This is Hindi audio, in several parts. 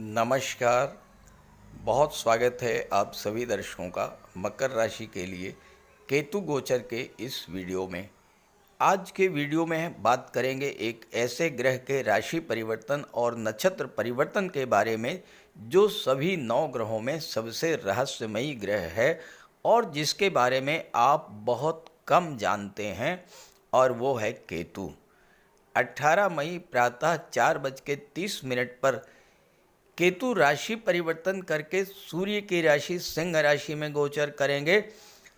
नमस्कार। बहुत स्वागत है आप सभी दर्शकों का मकर राशि के लिए केतु गोचर के इस वीडियो में। आज के वीडियो में बात करेंगे एक ऐसे ग्रह के राशि परिवर्तन और नक्षत्र परिवर्तन के बारे में जो सभी 9 ग्रहों में सबसे रहस्यमयी ग्रह है और जिसके बारे में आप बहुत कम जानते हैं, और वो है केतु। 18 मई प्रातः 4:30 पर केतु राशि परिवर्तन करके सूर्य की राशि सिंह राशि में गोचर करेंगे।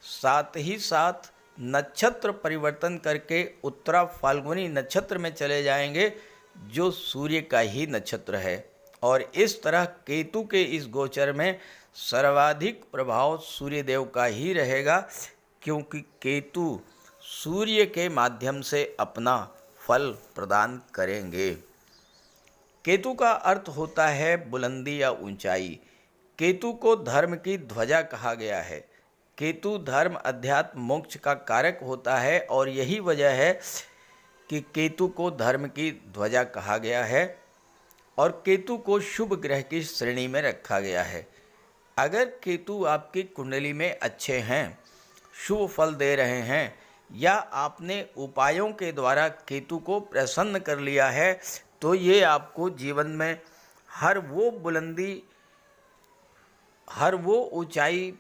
साथ ही साथ नक्षत्र परिवर्तन करके उत्तरा फाल्गुनी नक्षत्र में चले जाएंगे जो सूर्य का ही नक्षत्र है। और इस तरह केतु के इस गोचर में सर्वाधिक प्रभाव सूर्यदेव का ही रहेगा, क्योंकि केतु सूर्य के माध्यम से अपना फल प्रदान करेंगे। केतु का अर्थ होता है बुलंदी या ऊंचाई। केतु को धर्म की ध्वजा कहा गया है। केतु धर्म, अध्यात्म, मोक्ष का कारक होता है और यही वजह है कि केतु को धर्म की ध्वजा कहा गया है और केतु को शुभ ग्रह की श्रेणी में रखा गया है। अगर केतु आपकी कुंडली में अच्छे हैं, शुभ फल दे रहे हैं, या आपने उपायों के द्वारा केतु को प्रसन्न कर लिया है, तो ये आपको जीवन में हर वो बुलंदी, हर वो ऊंचाई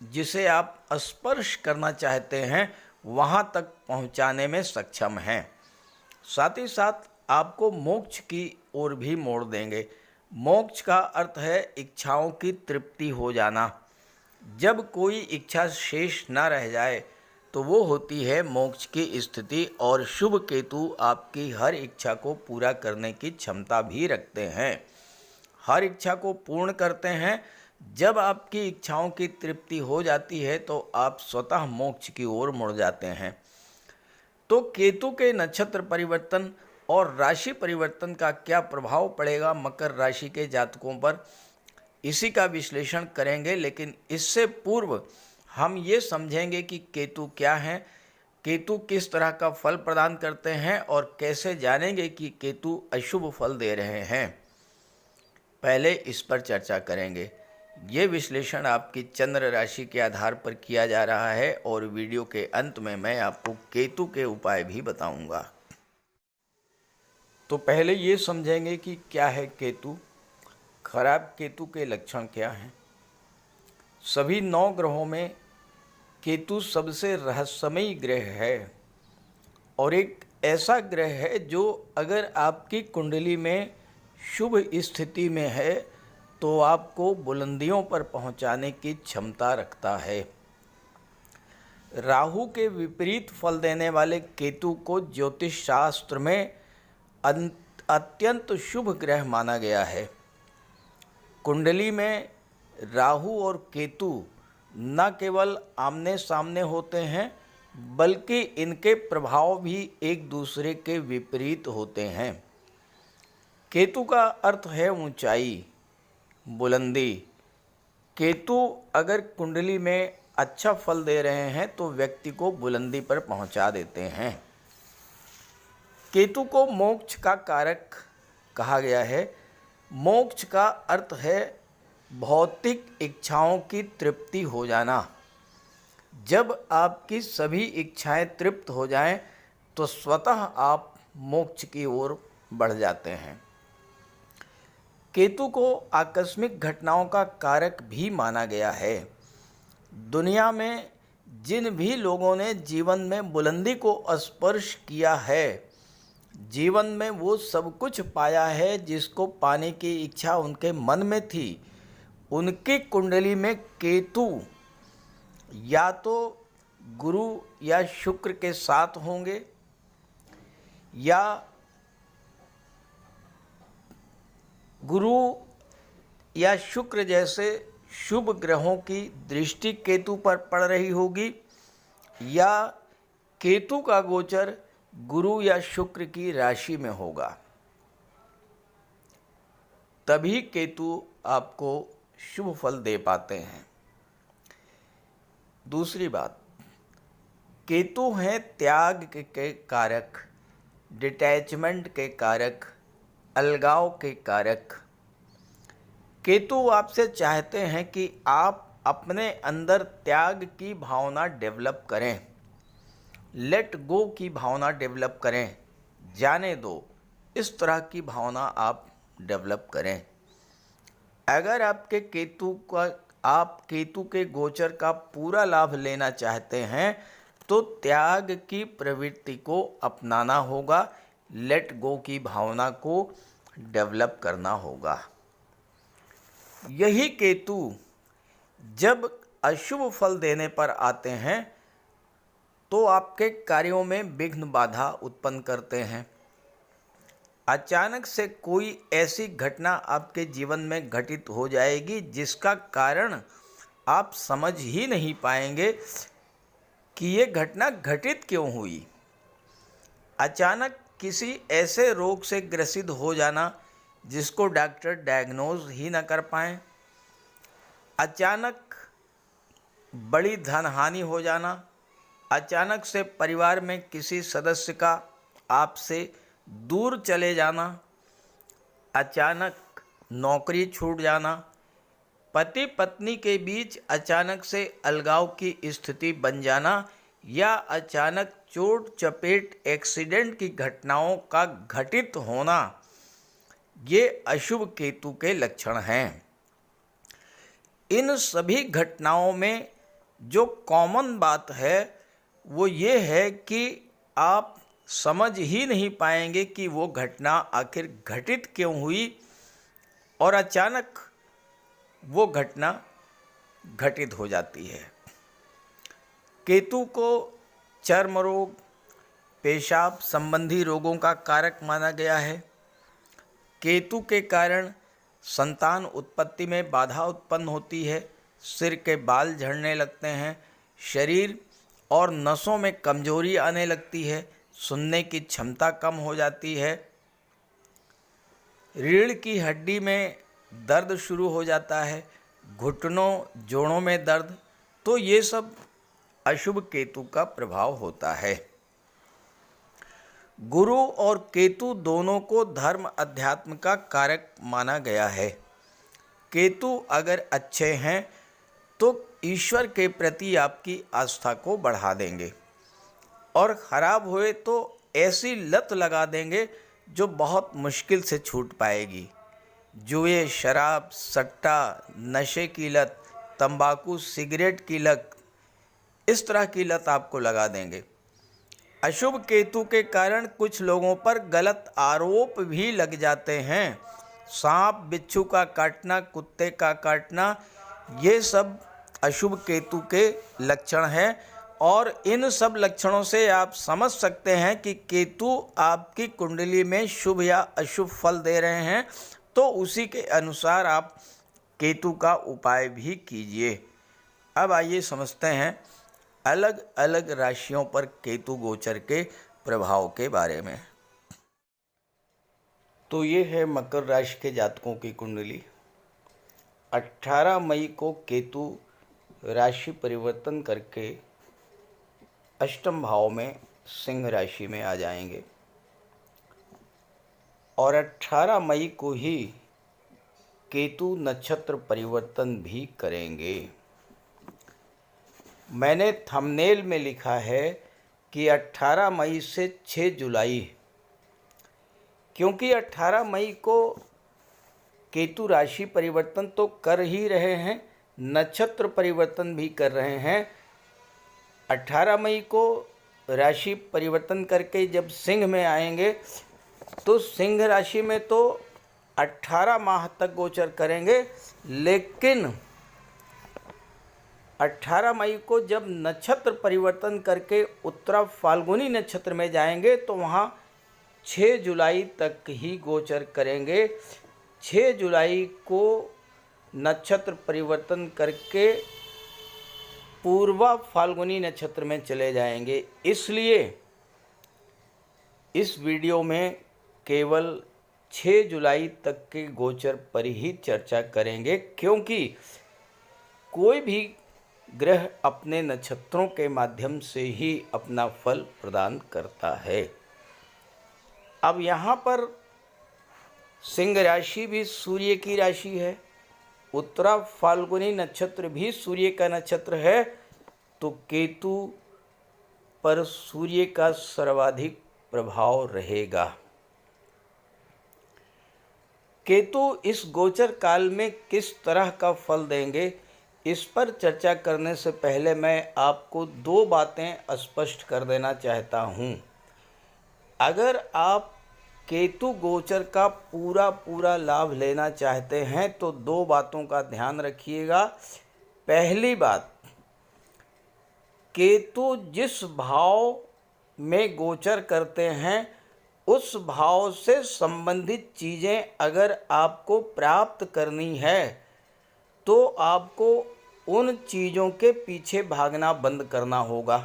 जिसे आप स्पर्श करना चाहते हैं वहाँ तक पहुँचाने में सक्षम हैं। साथ ही साथ आपको मोक्ष की ओर भी मोड़ देंगे। मोक्ष का अर्थ है इच्छाओं की तृप्ति हो जाना। जब कोई इच्छा शेष न रह जाए तो वो होती है मोक्ष की स्थिति। और शुभ केतु आपकी हर इच्छा को पूरा करने की क्षमता भी रखते हैं, हर इच्छा को पूर्ण करते हैं। जब आपकी इच्छाओं की तृप्ति हो जाती है तो आप स्वतः मोक्ष की ओर मुड़ जाते हैं। तो केतु के नक्षत्र परिवर्तन और राशि परिवर्तन का क्या प्रभाव पड़ेगा मकर राशि के जातकों पर, इसी का विश्लेषण करेंगे। लेकिन इससे पूर्व हम ये समझेंगे कि केतु क्या हैं, केतु किस तरह का फल प्रदान करते हैं और कैसे जानेंगे कि केतु अशुभ फल दे रहे हैं। पहले इस पर चर्चा करेंगे। ये विश्लेषण आपकी चंद्र राशि के आधार पर किया जा रहा है और वीडियो के अंत में मैं आपको केतु के उपाय भी बताऊंगा। तो पहले ये समझेंगे कि क्या है केतु, खराब केतु के लक्षण क्या हैं। सभी 9 ग्रहों में केतु सबसे रहस्यमयी ग्रह है और एक ऐसा ग्रह है जो अगर आपकी कुंडली में शुभ स्थिति में है तो आपको बुलंदियों पर पहुंचाने की क्षमता रखता है। राहु के विपरीत फल देने वाले केतु को ज्योतिष शास्त्र में अत्यंत शुभ ग्रह माना गया है। कुंडली में राहु और केतु न केवल आमने सामने होते हैं बल्कि इनके प्रभाव भी एक दूसरे के विपरीत होते हैं। केतु का अर्थ है ऊंचाई, बुलंदी। केतु अगर कुंडली में अच्छा फल दे रहे हैं तो व्यक्ति को बुलंदी पर पहुंचा देते हैं। केतु को मोक्ष का कारक कहा गया है। मोक्ष का अर्थ है भौतिक इच्छाओं की तृप्ति हो जाना। जब आपकी सभी इच्छाएं तृप्त हो जाएं तो स्वतः आप मोक्ष की ओर बढ़ जाते हैं। केतु को आकस्मिक घटनाओं का कारक भी माना गया है। दुनिया में जिन भी लोगों ने जीवन में बुलंदी को स्पर्श किया है, जीवन में वो सब कुछ पाया है जिसको पाने की इच्छा उनके मन में थी, उनकी कुंडली में केतु या तो गुरु या शुक्र के साथ होंगे या गुरु या शुक्र जैसे शुभ ग्रहों की दृष्टि केतु पर पड़ रही होगी, या केतु का गोचर गुरु या शुक्र की राशि में होगा। तभी केतु आपको शुभ फल दे पाते हैं। दूसरी बात, केतु हैं त्याग के कारक, डिटैचमेंट के कारक, अलगाव के कारक। केतु आपसे चाहते हैं कि आप अपने अंदर त्याग की भावना डेवलप करें, लेट गो की भावना डेवलप करें, जाने दो, इस तरह की भावना आप डेवलप करें। अगर आप केतु के गोचर का पूरा लाभ लेना चाहते हैं तो त्याग की प्रवृत्ति को अपनाना होगा, लेट गो की भावना को डेवलप करना होगा। यही केतु जब अशुभ फल देने पर आते हैं तो आपके कार्यों में विघ्न बाधा उत्पन्न करते हैं। अचानक से कोई ऐसी घटना आपके जीवन में घटित हो जाएगी जिसका कारण आप समझ ही नहीं पाएंगे कि ये घटना घटित क्यों हुई। अचानक किसी ऐसे रोग से ग्रसित हो जाना जिसको डॉक्टर डायग्नोज ही न कर पाएं, अचानक बड़ी धन हानि हो जाना, अचानक से परिवार में किसी सदस्य का आपसे दूर चले जाना, अचानक नौकरी छूट जाना, पति पत्नी के बीच अचानक से अलगाव की स्थिति बन जाना या अचानक चोट चपेट एक्सीडेंट की घटनाओं का घटित होना, ये अशुभ केतु के लक्षण हैं। इन सभी घटनाओं में जो कॉमन बात है वो ये है कि आप समझ ही नहीं पाएंगे कि वो घटना आखिर घटित क्यों हुई और अचानक वो घटना घटित हो जाती है। केतु को चर्म रोग, पेशाब संबंधी रोगों का कारक माना गया है। केतु के कारण संतान उत्पत्ति में बाधा उत्पन्न होती है, सिर के बाल झड़ने लगते हैं, शरीर और नसों में कमजोरी आने लगती है, सुनने की क्षमता कम हो जाती है, रीढ़ की हड्डी में दर्द शुरू हो जाता है, घुटनों जोड़ों में दर्द। तो ये सब अशुभ केतु का प्रभाव होता है। गुरु और केतु दोनों को धर्म अध्यात्म का कारक माना गया है। केतु अगर अच्छे हैं तो ईश्वर के प्रति आपकी आस्था को बढ़ा देंगे और खराब हुए तो ऐसी लत लगा देंगे जो बहुत मुश्किल से छूट पाएगी। जुए, शराब, सट्टा, नशे की लत, तंबाकू, सिगरेट की लत, इस तरह की लत आपको लगा देंगे। अशुभ केतु के कारण कुछ लोगों पर गलत आरोप भी लग जाते हैं। सांप बिच्छू का काटना, कुत्ते का काटना, ये सब अशुभ केतु के लक्षण हैं और इन सब लक्षणों से आप समझ सकते हैं कि केतु आपकी कुंडली में शुभ या अशुभ फल दे रहे हैं, तो उसी के अनुसार आप केतु का उपाय भी कीजिए। अब आइए समझते हैं अलग अलग राशियों पर केतु गोचर के प्रभाव के बारे में। तो ये है मकर राशि के जातकों की कुंडली। 18 मई को केतु राशि परिवर्तन करके अष्टम भाव में सिंह राशि में आ जाएंगे और 18 मई को ही केतु नक्षत्र परिवर्तन भी करेंगे। मैंने थंबनेल में लिखा है कि 18 मई से 6 जुलाई, क्योंकि 18 मई को केतु राशि परिवर्तन तो कर ही रहे हैं, नक्षत्र परिवर्तन भी कर रहे हैं। 18 मई को राशि परिवर्तन करके जब सिंह में आएंगे तो सिंह राशि में तो 18 माह तक गोचर करेंगे, लेकिन 18 मई को जब नक्षत्र परिवर्तन करके उत्तरा फाल्गुनी नक्षत्र में जाएंगे तो वहाँ 6 जुलाई तक ही गोचर करेंगे। 6 जुलाई को नक्षत्र परिवर्तन करके पूर्वा फाल्गुनी नक्षत्र में चले जाएंगे। इसलिए इस वीडियो में केवल 6 जुलाई तक के गोचर पर ही चर्चा करेंगे, क्योंकि कोई भी ग्रह अपने नक्षत्रों के माध्यम से ही अपना फल प्रदान करता है। अब यहाँ पर सिंह राशि भी सूर्य की राशि है उत्तरा फाल्गुनी नक्षत्र भी सूर्य का नक्षत्र है, तो केतु पर सूर्य का सर्वाधिक प्रभाव रहेगा। केतु इस गोचर काल में किस तरह का फल देंगे, इस पर चर्चा करने से पहले मैं आपको दो बातें स्पष्ट कर देना चाहता हूँ। अगर आप केतु गोचर का पूरा लाभ लेना चाहते हैं तो दो बातों का ध्यान रखिएगा। पहली बात, केतु जिस भाव में गोचर करते हैं उस भाव से संबंधित चीज़ें अगर आपको प्राप्त करनी है तो आपको उन चीज़ों के पीछे भागना बंद करना होगा।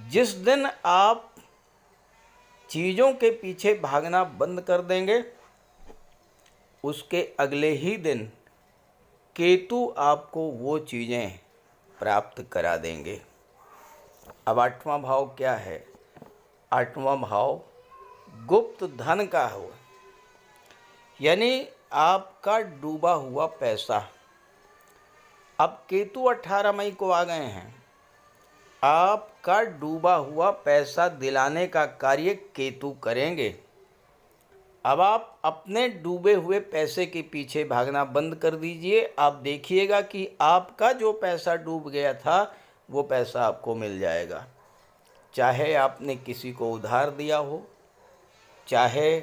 जिस दिन आप चीज़ों के पीछे भागना बंद कर देंगे उसके अगले ही दिन केतु आपको वो चीज़ें प्राप्त करा देंगे। अब आठवां भाव क्या है? आठवां भाव गुप्त धन का हो, यानी आपका डूबा हुआ पैसा। अब केतु 18 मई को आ गए हैं, आपका डूबा हुआ पैसा दिलाने का कार्य केतु करेंगे। अब आप अपने डूबे हुए पैसे के पीछे भागना बंद कर दीजिए। आप देखिएगा कि आपका जो पैसा डूब गया था वो पैसा आपको मिल जाएगा। चाहे आपने किसी को उधार दिया हो, चाहे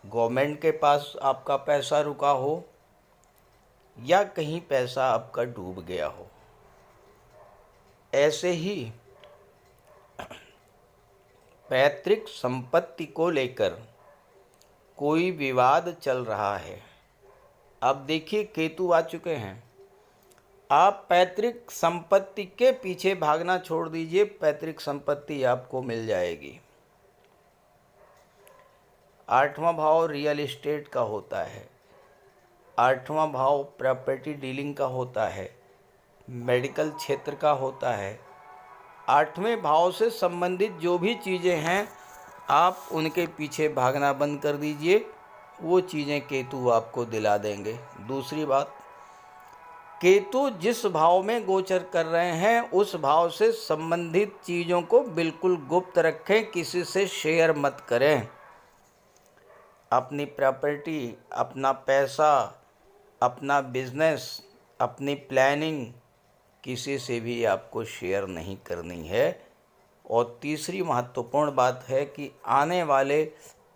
गवर्नमेंट के पास आपका पैसा रुका हो, या कहीं पैसा आपका डूब गया हो। ऐसे ही पैतृक संपत्ति को लेकर कोई विवाद चल रहा है। अब देखिए केतु आ चुके हैं, आप पैतृक संपत्ति के पीछे भागना छोड़ दीजिए, पैतृक संपत्ति आपको मिल जाएगी। आठवां भाव रियल एस्टेट का होता है, आठवां भाव प्रॉपर्टी डीलिंग का होता है, मेडिकल क्षेत्र का होता है। आठवें भाव से संबंधित जो भी चीज़ें हैं आप उनके पीछे भागना बंद कर दीजिए, वो चीज़ें केतु आपको दिला देंगे। दूसरी बात, केतु जिस भाव में गोचर कर रहे हैं उस भाव से संबंधित चीज़ों को बिल्कुल गुप्त रखें, किसी से शेयर मत करें। अपनी प्रॉपर्टी, अपना पैसा, अपना बिजनेस, अपनी प्लानिंग किसी से भी आपको शेयर नहीं करनी है। और तीसरी महत्वपूर्ण बात है कि आने वाले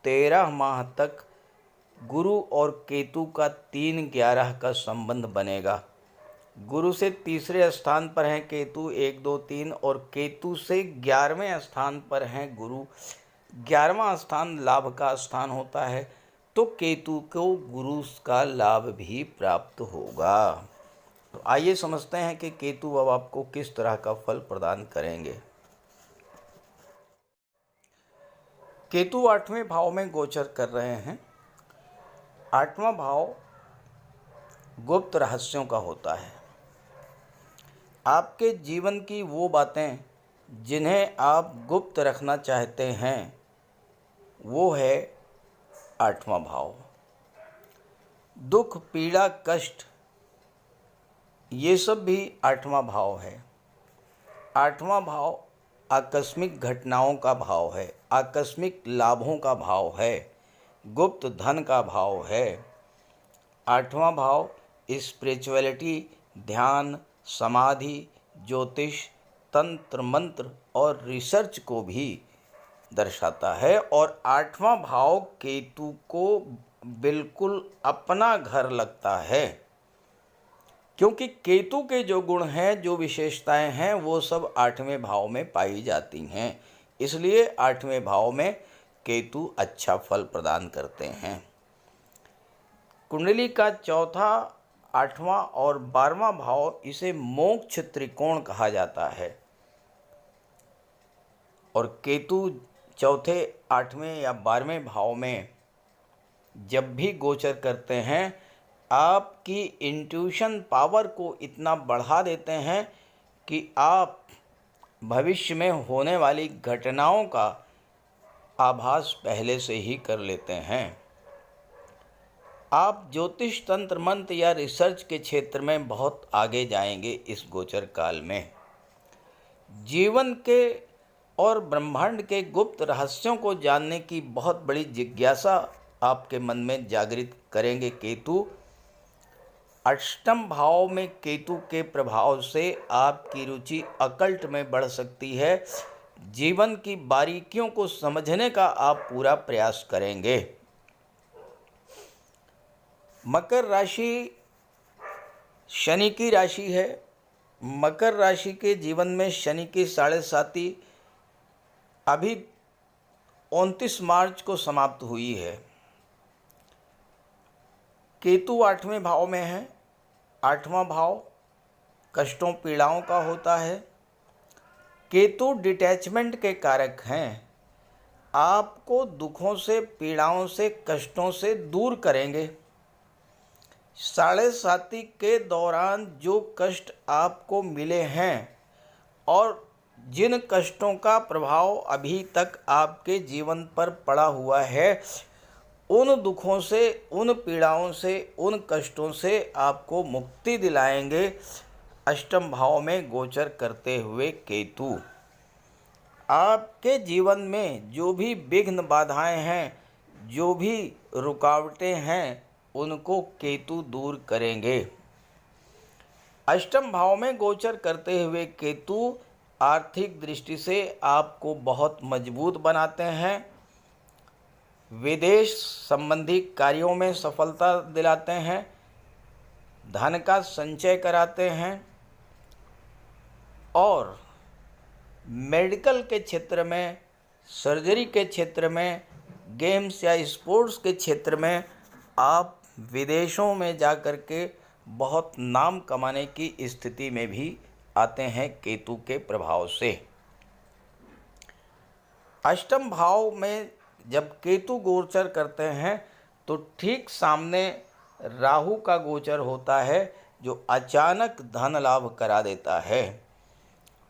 13 माह तक गुरु और केतु का 3-11 का संबंध बनेगा। गुरु से तीसरे स्थान पर हैं केतु 1, 2, 3, और केतु से 11वें स्थान पर हैं गुरु। 11वां स्थान लाभ का स्थान होता है, तो केतु को गुरु का लाभ भी प्राप्त होगा। तो आइए समझते हैं कि केतु अब आपको किस तरह का फल प्रदान करेंगे। केतु 8वें भाव में गोचर कर रहे हैं। 8वां भाव गुप्त रहस्यों का होता है। आपके जीवन की वो बातें जिन्हें आप गुप्त रखना चाहते हैं, वो है 8वां भाव। दुख, पीड़ा, कष्ट, ये सब भी 8वां भाव है। 8वां भाव आकस्मिक घटनाओं का भाव है, आकस्मिक लाभों का भाव है, गुप्त धन का भाव है। 8वां भाव स्पिरिचुअलिटी, ध्यान, समाधि, ज्योतिष, तंत्र मंत्र और रिसर्च को भी दर्शाता है। और 8वां भाव केतु को बिल्कुल अपना घर लगता है, क्योंकि केतु के जो गुण हैं, जो विशेषताएं हैं, वो सब 8वें भाव में पाई जाती हैं। इसलिए 8वें भाव में केतु अच्छा फल प्रदान करते हैं। कुंडली का चौथा, 8वां और 12वां भाव, इसे मोक्ष त्रिकोण कहा जाता है। और केतु चौथे, 8वें या 12वें भाव में जब भी गोचर करते हैं, आपकी इंट्यूशन पावर को इतना बढ़ा देते हैं कि आप भविष्य में होने वाली घटनाओं का आभास पहले से ही कर लेते हैं। आप ज्योतिष तंत्र मंत्र या रिसर्च के क्षेत्र में बहुत आगे जाएंगे इस गोचर काल में। जीवन के और ब्रह्मांड के गुप्त रहस्यों को जानने की बहुत बड़ी जिज्ञासा आपके मन में जागृत करेंगे केतु। अष्टम भाव में केतु के प्रभाव से आपकी रुचि अकल्ट में बढ़ सकती है। जीवन की बारीकियों को समझने का आप पूरा प्रयास करेंगे। मकर राशि शनि की राशि है। मकर राशि के जीवन में शनि की 7.5 अभी 29 मार्च को समाप्त हुई है। केतु 8वें भाव में है। 8वां भाव कष्टों पीड़ाओं का होता है। केतु डिटैचमेंट के कारक हैं। आपको दुखों से, पीड़ाओं से, कष्टों से दूर करेंगे। 7.5 के दौरान जो कष्ट आपको मिले हैं और जिन कष्टों का प्रभाव अभी तक आपके जीवन पर पड़ा हुआ है, उन दुखों से, उन पीड़ाओं से, उन कष्टों से आपको मुक्ति दिलाएंगे अष्टम भाव में गोचर करते हुए केतु। आपके जीवन में जो भी विघ्न बाधाएं हैं, जो भी रुकावटें हैं, उनको केतु दूर करेंगे। अष्टम भाव में गोचर करते हुए केतु आर्थिक दृष्टि से आपको बहुत मजबूत बनाते हैं। विदेश संबंधी कार्यों में सफलता दिलाते हैं। धन का संचय कराते हैं और मेडिकल के क्षेत्र में, सर्जरी के क्षेत्र में, गेम्स या स्पोर्ट्स के क्षेत्र में आप विदेशों में जाकर के बहुत नाम कमाने की स्थिति में भी आते हैं केतु के प्रभाव से। अष्टम भाव में जब केतु गोचर करते हैं तो ठीक सामने राहु का गोचर होता है, जो अचानक धन लाभ करा देता है।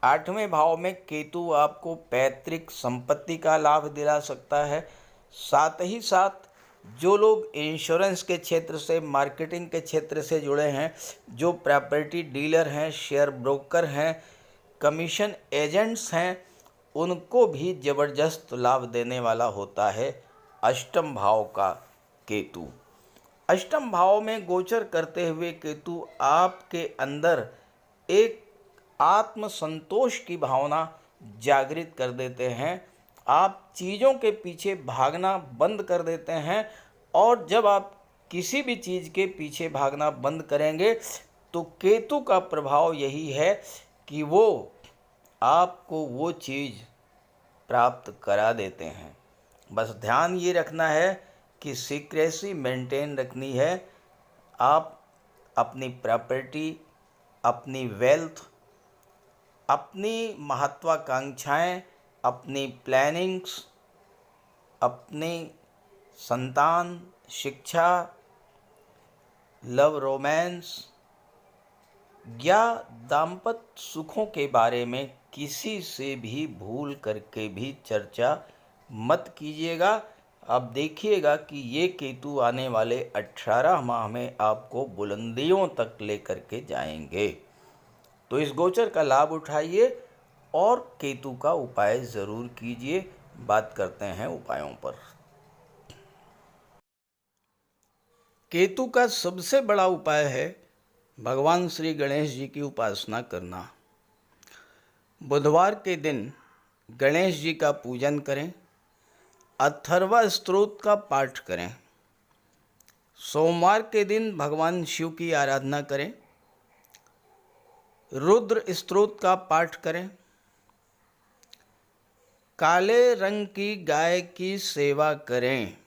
8वें भाव में केतु आपको पैतृक संपत्ति का लाभ दिला सकता है। साथ ही साथ जो लोग इंश्योरेंस के क्षेत्र से, मार्केटिंग के क्षेत्र से जुड़े हैं, जो प्रॉपर्टी डीलर हैं, शेयर ब्रोकर हैं, कमीशन एजेंट्स हैं, उनको भी ज़बरदस्त लाभ देने वाला होता है अष्टम भाव का केतु। अष्टम भाव में गोचर करते हुए केतु आपके अंदर एक आत्मसंतोष की भावना जागृत कर देते हैं। आप चीज़ों के पीछे भागना बंद कर देते हैं और जब आप किसी भी चीज़ के पीछे भागना बंद करेंगे तो केतु का प्रभाव यही है कि वो आपको वो चीज़ प्राप्त करा देते हैं। बस ध्यान ये रखना है कि सीक्रेसी मेंटेन रखनी है। आप अपनी प्रॉपर्टी, अपनी वेल्थ, अपनी महत्वाकांक्षाएं, अपनी प्लानिंग्स, अपनी संतान, शिक्षा, लव रोमांस या दाम्पत्य सुखों के बारे में किसी से भी भूल करके भी चर्चा मत कीजिएगा। आप देखिएगा कि ये केतु आने वाले 18 माह में आपको बुलंदियों तक लेकर के जाएंगे। तो इस गोचर का लाभ उठाइए और केतु का उपाय ज़रूर कीजिए। बात करते हैं उपायों पर। केतु का सबसे बड़ा उपाय है भगवान श्री गणेश जी की उपासना करना। बुधवार के दिन गणेश जी का पूजन करें, अथर्वा स्तोत्र का पाठ करें। सोमवार के दिन भगवान शिव की आराधना करें, रुद्र स्तोत्र का पाठ करें। काले रंग की गाय की सेवा करें।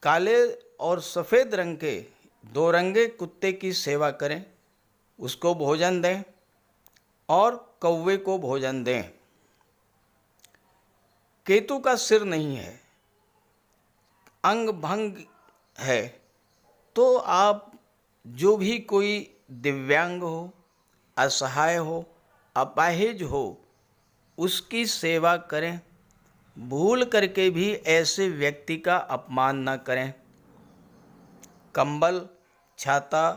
काले और सफ़ेद रंग के 2 रंगे कुत्ते की सेवा करें, उसको भोजन दें और कौवे को भोजन दें। केतु का सिर नहीं है, अंग भंग है, तो आप जो भी कोई दिव्यांग हो, असहाय हो, अपाहिज हो, उसकी सेवा करें। भूल करके भी ऐसे व्यक्ति का अपमान न करें। कंबल, छाता,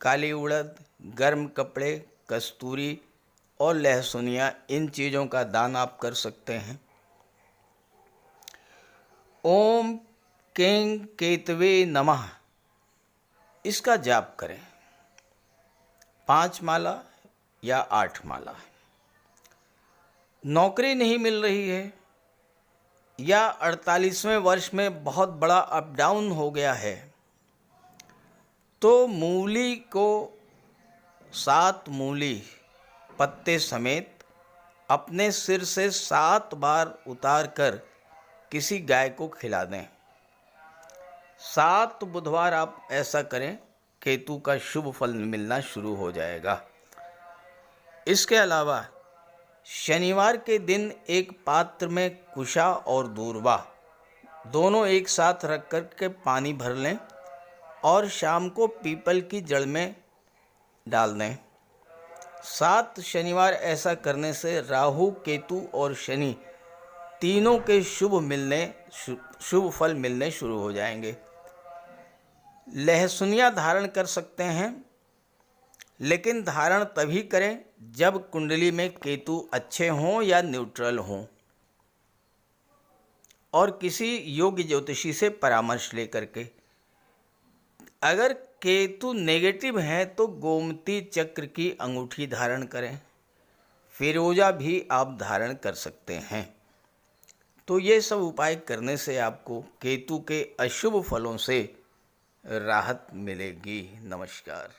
काली उड़द, गर्म कपड़े, कस्तूरी और लहसुनिया, इन चीज़ों का दान आप कर सकते हैं। ओम कें केतवे नमः, इसका जाप करें 5 माला या 8 माला। नौकरी नहीं मिल रही है या 48वें वर्ष में बहुत बड़ा अप डाउन हो गया है, तो मूली को 7 मूली पत्ते समेत अपने सिर से 7 बार उतार कर किसी गाय को खिला दें। 7 बुधवार आप ऐसा करें, केतु का शुभ फल मिलना शुरू हो जाएगा। इसके अलावा शनिवार के दिन एक पात्र में कुशा और दूर्वा दोनों एक साथ रख कर के पानी भर लें और शाम को पीपल की जड़ में डाल दें। 7 शनिवार ऐसा करने से राहु, केतु और शनि तीनों के शुभ फल मिलने शुरू हो जाएंगे। लहसुनिया धारण कर सकते हैं, लेकिन धारण तभी करें जब कुंडली में केतु अच्छे हों या न्यूट्रल हों, और किसी योग्य ज्योतिषी से परामर्श लेकर के। अगर केतु नेगेटिव हैं तो गोमती चक्र की अंगूठी धारण करें, फिरोजा भी आप धारण कर सकते हैं। तो ये सब उपाय करने से आपको केतु के अशुभ फलों से राहत मिलेगी। नमस्कार।